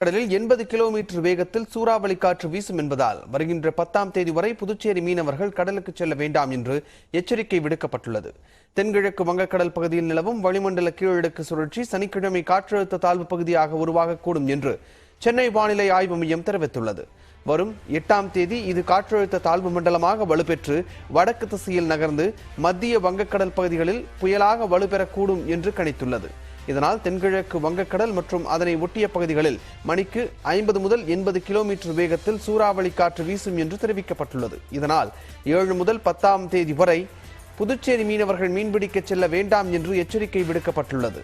கடலில் 80 கிலோமீட்டர் வேகத்தில் சூறாவளி காற்று வீசும் என்பதால் வருகின்ற 10ஆம் தேதி வரை புதுச்சேரி மீனவர்கள் கடலுக்கு செல்ல வேண்டாம் என்று எச்சரிக்கை விடுக்கப்பட்டுள்ளது. தென்கிழக்கு வங்கக்கடல் பகுதியில் நிலவும் வளிமண்டல கீழடுக்கு சுழற்சி சனிக்கிழமை காற்றழுத்த தாழ்வு பகுதியாக உருவாகக்கூடும் என்று சென்னை வானிலை ஆய்வு மையம் தெரிவித்துள்ளது. வரும் 8ஆம் தேதி இது காற்றழுத்த தாழ்வு மண்டலமாக வலுப்பெற்று வடக்கு திசையில் நகர்ந்து மத்திய வங்கக்கடல் பகுதிகளில் புயலாக வலுப்பெறக்கூடும் என்று கணித்துள்ளது. இதனால் தென்கிழக்கு வங்கக்கடல் மற்றும் அதனை ஒட்டிய பகுதிகளில் மணிக்கு 50 முதல் 80 கிலோமீட்டர் வேகத்தில் சூறாவளி காற்று வீசும் என்று தெரிவிக்கப்பட்டுள்ளது. இதனால் 7 முதல் 10ஆம் தேதி வரை புதுச்சேரி மீனவர்கள் மீன்பிடிக்க செல்ல வேண்டாம் என்று எச்சரிக்கை விடுக்கப்பட்டுள்ளது.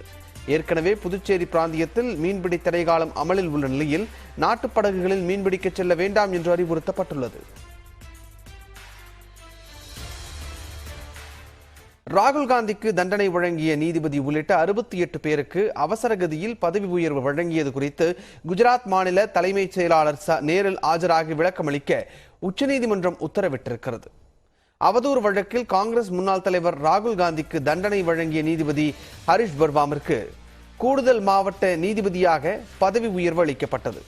ஏற்கனவே புதுச்சேரி பிராந்தியத்தில் மீன்பிடி தடைகாலம் அமலில் உள்ள நிலையில் நாட்டுப்படகுகளில் மீன்பிடிக்க செல்ல வேண்டாம் என்று அறிவுறுத்தப்பட்டுள்ளது. ராகுல் காந்திக்கு தண்டனை வழங்கிய நீதிபதி உள்ளிட்ட 68 பேருக்கு அவசரகதியில் பதவி உயர்வு வழங்கியது குறித்து குஜராத் மாநில தலைமைச் செயலாளர் நேரில் ஆஜராகி விளக்கமளிக்க உச்சநீதிமன்றம் உத்தரவிட்டிருக்கிறது. அவதூறு வழக்கில் காங்கிரஸ் முன்னாள் தலைவர் ராகுல் காந்திக்கு தண்டனை வழங்கிய நீதிபதி ஹரிஷ் பர்வாமிற்கு கூடுதல் மாவட்ட நீதிபதியாக பதவி உயர்வு அளிக்கப்பட்டது.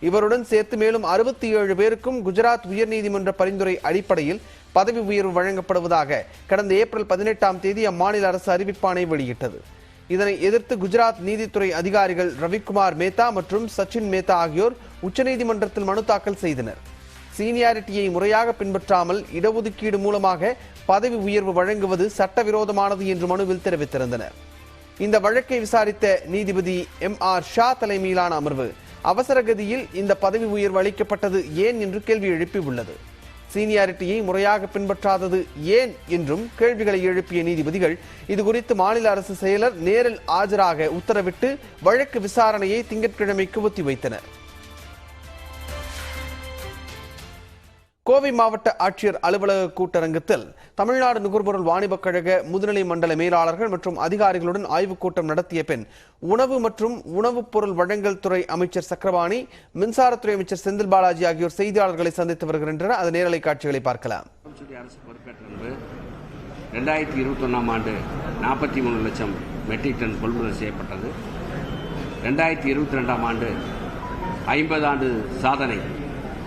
இவருடன் சேர்த்து மேலும் 67 பேருக்கும் குஜராத் உயர்நீதிமன்ற பரிந்துரை அடிப்படையில் பதவி உயர்வு வழங்கப்படுவதாக கடந்த ஏப்ரல் 18ஆம் தேதி அம்மாநில அரசு அறிவிப்பாணை வெளியிட்டது. இதனை எதிர்த்து குஜராத் நீதித்துறை அதிகாரிகள் ரவிக்குமார் மேத்தா மற்றும் சச்சின் மேத்தா ஆகியோர் உச்சநீதிமன்றத்தில் மனு தாக்கல் செய்தனர். சீனியாரிட்டியை முறையாக பின்பற்றாமல் இடஒதுக்கீடு மூலமாக பதவி உயர்வு வழங்குவது சட்டவிரோதமானது என்று மனுவில் தெரிவித்திருந்தனர். இந்த வழக்கை விசாரித்த நீதிபதி MR ஷா தலைமையிலான அமர்வு அவசரகதியில் இந்த பதவி உயர்வு அளிக்கப்பட்டது ஏன் என்று கேள்வி எழுப்பியுள்ளது. சீனியாரிட்டியை முறையாக பின்பற்றாதது ஏன் என்றும் கேள்விகளை எழுப்பிய நீதிபதிகள் இதுகுறித்து மாநில அரசு செயலர் நேரில் ஆஜராக உத்தரவிட்டு வழக்கு விசாரணையை திங்கட்கிழமைக்கு ஒத்திவைத்தனர். கோவை மாவட்ட ஆட்சியர் அலுவலக கூட்டரங்கத்தில் தமிழ்நாடு நுகர்பொருள் வாணிபக் கழக முதுநிலை மண்டல மேலாளர்கள் மற்றும் அதிகாரிகளுடன் ஆய்வுக் கூட்டம் நடத்திய பின் உணவு மற்றும் உணவுப் பொருள் வழங்கல் துறை அமைச்சர் சக்கரபாணி, மின்சாரத்துறை அமைச்சர் செந்தில் பாலாஜி ஆகியோர் செய்தியாளர்களை சந்தித்து வருகின்றனர். அது நேரலை காட்சிகளை பார்க்கலாம். அரசு பொறுப்பேற்ற 2021ஆம் ஆண்டு 43 லட்சம் மெட்ரிக் டன் கொள்முதல் செய்யப்பட்டது. 2022ஆம் ஆண்டு 50 ஆண்டு சாதனை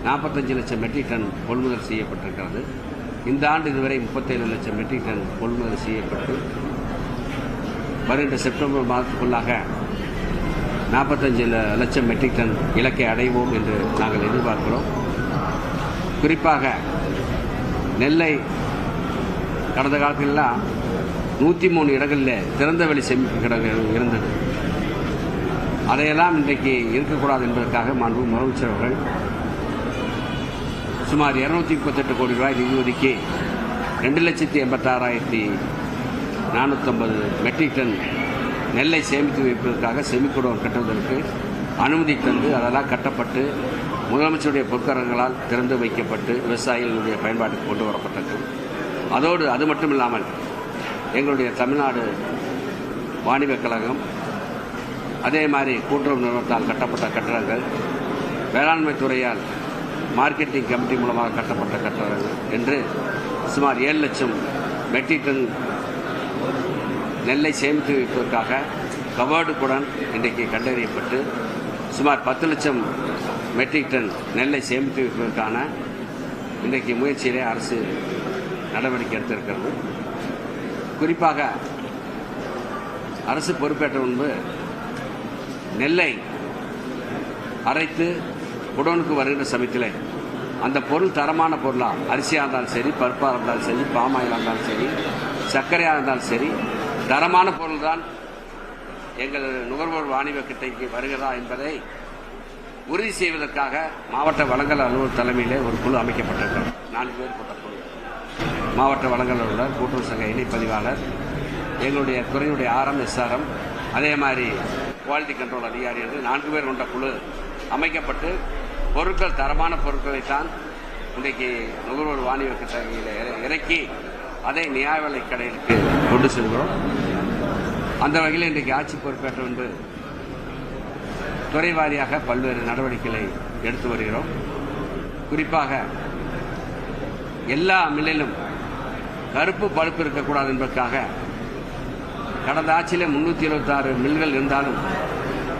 45 லட்சம் மெட்ரிக் டன் கொள்முதல் செய்யப்பட்டிருக்கிறது. இந்த ஆண்டு இதுவரை 37 லட்சம் மெட்ரிக் டன் கொள்முதல் செய்யப்பட்டு வருகின்ற செப்டம்பர் மாதத்துக்குள்ளாக 45 லட்சம் மெட்ரிக் டன் இலக்கை அடைவோம் என்று நாங்கள் எதிர்பார்க்கிறோம். குறிப்பாக நெல்லை கடந்த காலத்திலெல்லாம் 103 இடங்களில் திறந்தவெளி சேமிப்பு கிடங்கு இருந்தது. அதையெல்லாம் இன்றைக்கு இருக்கக்கூடாது என்பதற்காக மாண்பு முதலமைச்சர் அவர்கள் சுமார் 238 கோடி ரூபாய் நிதி ஒதுக்கி 2,86,450 மெட்ரிக் டன் நெல்லை சேமித்து வைப்பதற்காக செமிகுடோன் கட்டுவதற்கு அனுமதி தந்து அதெல்லாம் கட்டப்பட்டு முதலமைச்சருடைய பொற்கரங்களால் திறந்து வைக்கப்பட்டு விவசாயிகளுடைய பயன்பாட்டுக்கு கொண்டு வரப்பட்டது. அதோடு அது மட்டும் இல்லாமல் எங்களுடைய தமிழ்நாடு வாணிபக் கழகம், அதே மாதிரி கூட்டுறவு நிறுவனத்தால் கட்டப்பட்ட கட்டடங்கள், வேளாண்மை துறையால் மார்க்கெட்டிங் கமிட்டி மூலமாக கட்டப்பட்ட கட்டடங்கள் என்று சுமார் 7 லட்சம் மெட்ரிக் டன் நெல்லை சேமித்து வைப்பதற்காக கவர்டுக்குடன் இன்றைக்கு கண்டறியப்பட்டு சுமார் 10 லட்சம் மெட்ரிக் டன் நெல்லை சேமித்து வைப்பதற்கான இன்றைக்கு முயற்சியிலே அரசு நடவடிக்கை எடுத்திருக்கிறது. குறிப்பாக அரசு பொறுப்பேற்ற முன்பு நெல்லை அரைத்து குடோனுக்கு வருகின்ற சமயத்தில் அந்த பொருள் தரமான பொருளாக அரிசியாக இருந்தாலும் சரி, பருப்பாக இருந்தாலும் சரி, பாமாயிலாக இருந்தாலும் சரி, சர்க்கரையாக இருந்தாலும் சரி, தரமான பொருள் தான் எங்கள் நுகர்வோர் வாணிப கிட்டைக்கு வருகிறதா என்பதை உறுதி செய்வதற்காக மாவட்ட வழங்கல் அலுவலர் தலைமையிலே ஒரு குழு அமைக்கப்பட்டிருக்கிறது. 4 பேர் கொண்ட குழு. மாவட்ட வழங்கல் அலுவலர், கூட்டுறவு சங்க இணைப்பதிவாளர், எங்களுடைய துறையுடைய SRM, அதே மாதிரி குவாலிட்டி கண்ட்ரோல் அதிகாரி என்று 4 பேர் கொண்ட குழு அமைக்கப்பட்டு பொருட்கள் தரமான பொருட்களைத்தான் இன்றைக்கு நுகர்வோர் வாணிப கிட்டையில் இறக்கி அதை நியாய விலை கடைகளுக்கு கொண்டு செல்கிறோம். அந்த வகையில் இன்றைக்கு ஆட்சி பொறுப்பேற்ற முன்பு துறை வாரியாக பல்வேறு நடவடிக்கைகளை எடுத்து வருகிறோம். குறிப்பாக எல்லா மில்லிலும் கருப்பு பழுப்பு இருக்கக்கூடாது என்பதற்காக கடந்த ஆட்சியிலே 376 மில்கள் இருந்தாலும்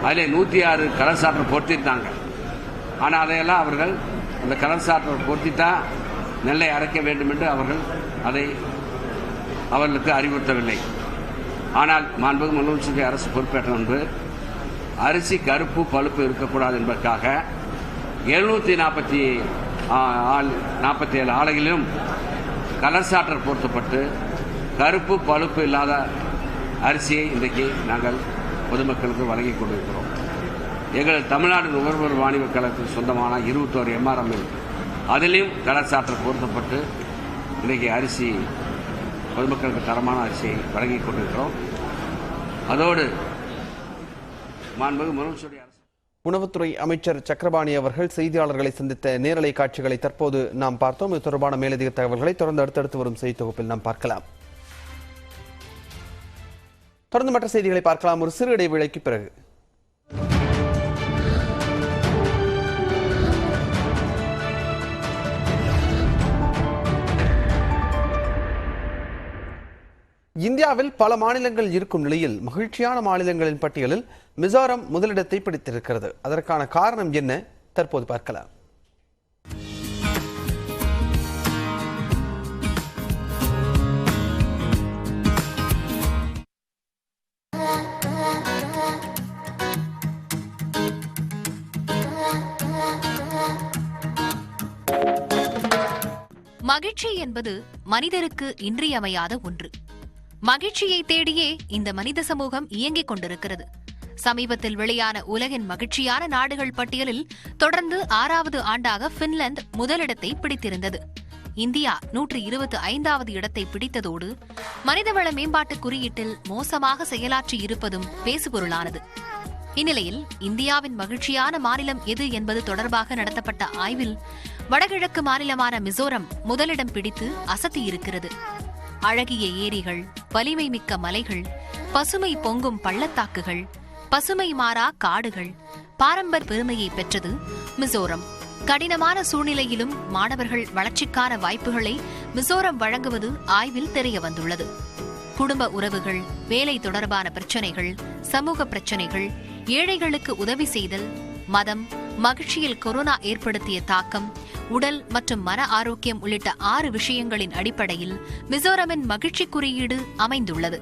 அதில் 106 கலர் சாற்று பொருத்திட்டாங்க. ஆனால் அதையெல்லாம் அவர்கள் அந்த கலர் சாற்றை பொருத்தித்தான் நெல்லை அரைக்க வேண்டும் என்று அவர்கள் அதை அவர்களுக்கு அறிவுறுத்தவில்லை. ஆனால் மாண்புமிகு முதலமைச்சர் அரசு பொறுப்பேற்ற முன்பு அரிசி கருப்பு பழுப்பு இருக்கக்கூடாது என்பதற்காக 747 ஆலைகளிலும் கலர் சாற்றர் பொருத்தப்பட்டு கருப்பு பழுப்பு இல்லாத அரிசியை இன்றைக்கு நாங்கள் பொதுமக்களுக்கு வழங்கிக் கொண்டிருக்கிறோம். எங்கள் தமிழ்நாடு நுகர்வோர் வாணிப கழகத்துக்கு சொந்தமான 21 MRM அதிலையும் கலர் சாற்றர் பொருத்தப்பட்டு இன்றைக்கு அரிசி பொதுமக்களுக்கு தரமான அரிசியை வழங்கிக் கொண்டிருக்கிறோம். அதோடு மாண்புமிகு முதலமைச்சர் உணவுத்துறை அமைச்சர் சக்கரபாணி அவர்கள் செய்தியாளர்களை சந்தித்த நேரலை காட்சிகளை தற்போது நாம் பார்த்தோம். இது தொடர்பான மேலதிக தகவல்களை தொடர்ந்து அடுத்தடுத்து வரும் செய்தி தொகுப்பில் நாம் பார்க்கலாம். தொடர்ந்து மற்ற செய்திகளை பார்க்கலாம் ஒரு சிறு இடைவேளைக்கு பிறகு. இந்தியாவில் பல மாநிலங்கள் இருக்கும் நிலையில் மகிழ்ச்சியான மாநிலங்களின் பட்டியலில் மிசோரம் முதலிடத்தை பிடித்திருக்கிறது. அதற்கான காரணம் என்ன? தற்போது பார்க்கலாம். மகிழ்ச்சி என்பது மனிதருக்கு இன்றியமையாத ஒன்று. மகிழ்ச்சியை தேடியே இந்த மனித சமூகம் இயங்கிக் கொண்டிருக்கிறது. சமீபத்தில் வெளியான உலகின் மகிழ்ச்சியான நாடுகள் பட்டியலில் தொடர்ந்து 6வது ஆண்டாக பின்லாந்து முதலிடத்தை பிடித்திருந்தது. இந்தியா 125வது இடத்தை பிடித்ததோடு மனிதவள மேம்பாட்டு குறியீட்டில் மோசமாக செயலாற்றி இருப்பதும் பேசுபொருளானது. இந்நிலையில் இந்தியாவின் மகிழ்ச்சியான மாநிலம் எது என்பது தொடர்பாக நடத்தப்பட்ட ஆய்வில் வடகிழக்கு மாநிலமான மிசோரம் முதலிடம் பிடித்து அசத்தியிருக்கிறது. அழகிய ஏரிகள், வலிமை மிக்க மலைகள், பசுமை பொங்கும் பள்ளத்தாக்குகள், பசுமை மாறா காடுகள், பாரம்பரிய பெருமையை பெற்றது மிசோரம். கடினமான சூழ்நிலையிலும் மாணவர்கள் வளர்ச்சிக்கான வாய்ப்புகளை மிசோரம் வழங்குவது ஆய்வில் தெரிய வந்துள்ளது. குடும்ப உறவுகள், வேலை தொடர்பான பிரச்சினைகள், சமூக பிரச்சினைகள், ஏழைகளுக்கு உதவி செய்தல், மதம், மகிழ்ச்சியில் கொரோனா ஏற்படுத்திய தாக்கம், உடல் மற்றும் மன ஆரோக்கியம் உள்ளிட்ட 6 விஷயங்களின் அடிப்படையில் மிசோரமின் மகிழ்ச்சி குறியீடு அமைந்துள்ளது.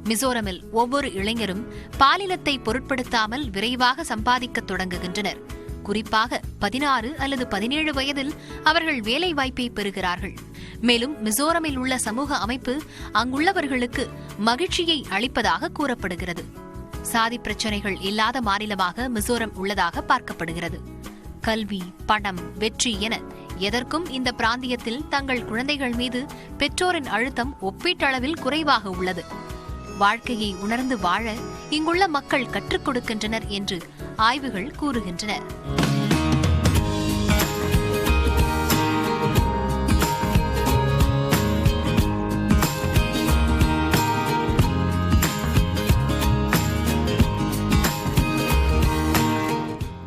மிசோரமில் ஒவ்வொரு இளைஞரும் பாலினத்தை பொருட்படுத்தாமல் விரைவாக சம்பாதிக்க தொடங்குகின்றனர். குறிப்பாக 16 அல்லது 17 வயதில் அவர்கள் வேலை வாய்ப்பை பெறுகிறார்கள். மேலும் மிசோரமில் உள்ள சமூக அமைப்பு அங்குள்ளவர்களுக்கு மகிழ்ச்சியை அளிப்பதாக கூறப்படுகிறது. சாதி பிரச்சனைகள் இல்லாத மாநிலமாக மிசோரம் உள்ளதாக பார்க்கப்படுகிறது. கல்வி, பணம், வெற்றி என எதற்கும் இந்த பிராந்தியத்தில் தங்கள் குழந்தைகள் மீது பெற்றோரின் அழுத்தம் ஒப்பீட்டளவில் குறைவாக உள்ளது. வாழ்க்கையை உணர்ந்து வாழ இங்குள்ள மக்கள் கற்றுக் கொடுக்கின்றனர் என்று ஆய்வுகள் கூறுகின்றன.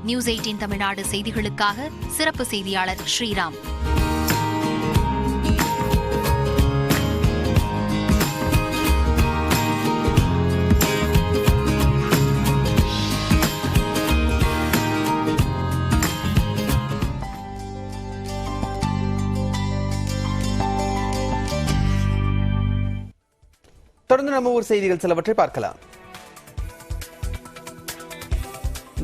நியூஸ் 18 தமிழ்நாடு செய்திகளுக்காக சிறப்பு செய்தியாளர் ஸ்ரீராம். தொடர்ந்து நம்ம ஊர் செய்திகள் சிலவற்றை பார்க்கலாம்.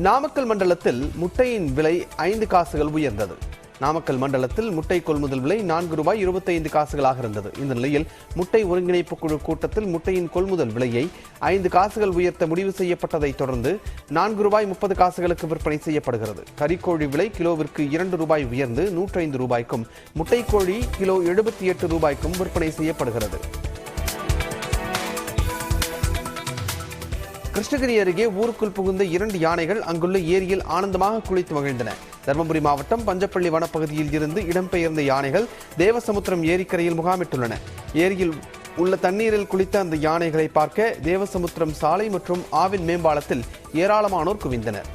நாமக்கல் மண்டலத்தில் முட்டையின் விலை 5 காசுகள் உயர்ந்தது. நாமக்கல் மண்டலத்தில் முட்டை கொள்முதல் விலை 4 ரூபாய் 25 காசுகளாக இருந்தது. இந்த நிலையில் முட்டை ஒருங்கிணைப்பு குழு கூட்டத்தில் முட்டையின் கொள்முதல் விலையை 5 காசுகள் உயர்த்த முடிவு செய்யப்பட்டதை தொடர்ந்து 4 ரூபாய் 30 காசுகளுக்கு விற்பனை செய்யப்படுகிறது. கறிக்கோழி விலை கிலோவிற்கு 2 ரூபாய் உயர்ந்து 105 ரூபாய்க்கும், முட்டைக்கோழி கிலோ 78 ரூபாய்க்கும் விற்பனை செய்யப்படுகிறது. கிருஷ்ணகிரி அருகே ஊருக்குள் புகுந்த 2 யானைகள் அங்குள்ள ஏரியில் ஆனந்தமாக குளித்து மகிழ்ந்தன. தருமபுரி மாவட்டம் பஞ்சப்பள்ளி வனப்பகுதியில் இருந்து இடம்பெயர்ந்த யானைகள் தேவசமுத்திரம் ஏரிக்கரையில் முகாமிட்டுள்ளன. ஏரியில் உள்ள தண்ணீரில் குளித்த அந்த யானைகளை பார்க்க தேவசமுத்திரம் சாலை மற்றும் ஆவின் மேம்பாலத்தில் ஏராளமானோர் குவிந்தனர்.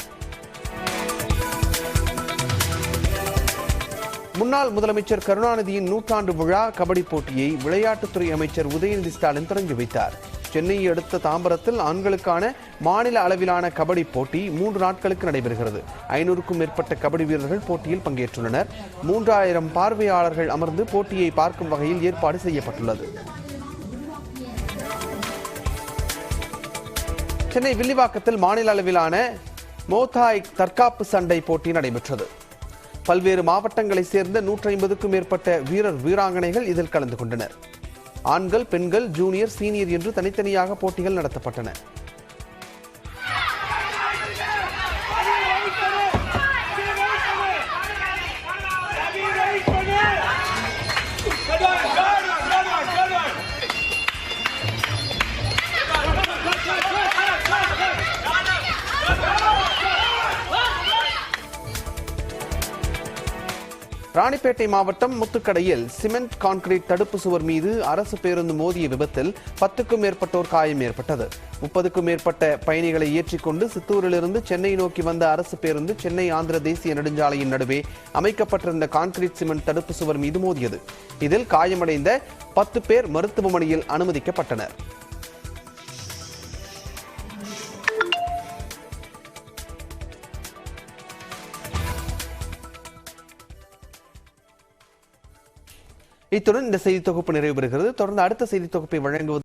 முன்னாள் முதலமைச்சர் கருணாநிதியின் 100ஆண்டு விழா கபடி போட்டியை விளையாட்டுத்துறை அமைச்சர் உதயநிதி ஸ்டாலின் தொடங்கி வைத்தார். சென்னையை அடுத்த தாம்பரத்தில் ஆண்களுக்கான மாநில அளவிலான கபடி போட்டி 3 நாட்களுக்கு நடைபெறுகிறது. 500க்கும் மேற்பட்ட கபடி வீரர்கள் போட்டியில் பங்கேற்றுள்ளனர். 3000 பார்வையாளர்கள் அமர்ந்து போட்டியை பார்க்கும் வகையில் ஏற்பாடு செய்யப்பட்டுள்ளது. சென்னை வில்லிவாக்கத்தில் மாநில அளவிலான மோதாய் தற்காப்பு சண்டை போட்டி நடைபெற்றது. பல்வேறு மாவட்டங்களைச் சேர்ந்த 150க்கும் மேற்பட்ட வீரர் வீராங்கனைகள் இதில் கலந்து கொண்டனர். ஆண்கள், பெண்கள், ஜூனியர், சீனியர் என்று தனித்தனியாக போட்டிகள் நடத்தப்பட்டன. ராணிப்பேட்டை மாவட்டம் முத்துக்கடையில் சிமெண்ட் கான்கிரீட் தடுப்பு சுவர் மீது அரசு பேருந்து மோதிய விபத்தில் 10க்கும் மேற்பட்டோர் காயம் ஏற்பட்டது. 30க்கும் மேற்பட்ட பயணிகளை ஏற்றிக்கொண்டு சித்தூரிலிருந்து சென்னை நோக்கி வந்த அரசு பேருந்து சென்னை ஆந்திர தேசிய நெடுஞ்சாலையின் நடுவே அமைக்கப்பட்டிருந்த கான்கிரீட் சிமெண்ட் தடுப்பு சுவர் மீது மோதியது. இதில் காயமடைந்த 10 பேர் மருத்துவமனையில் அனுமதிக்கப்பட்டனர். இத்துடன் இந்த செய்தி தொகுப்பு நிறைவு பெறுகிறது. தொடர்ந்து அடுத்த செய்தி தொகுப்பை வழங்குவது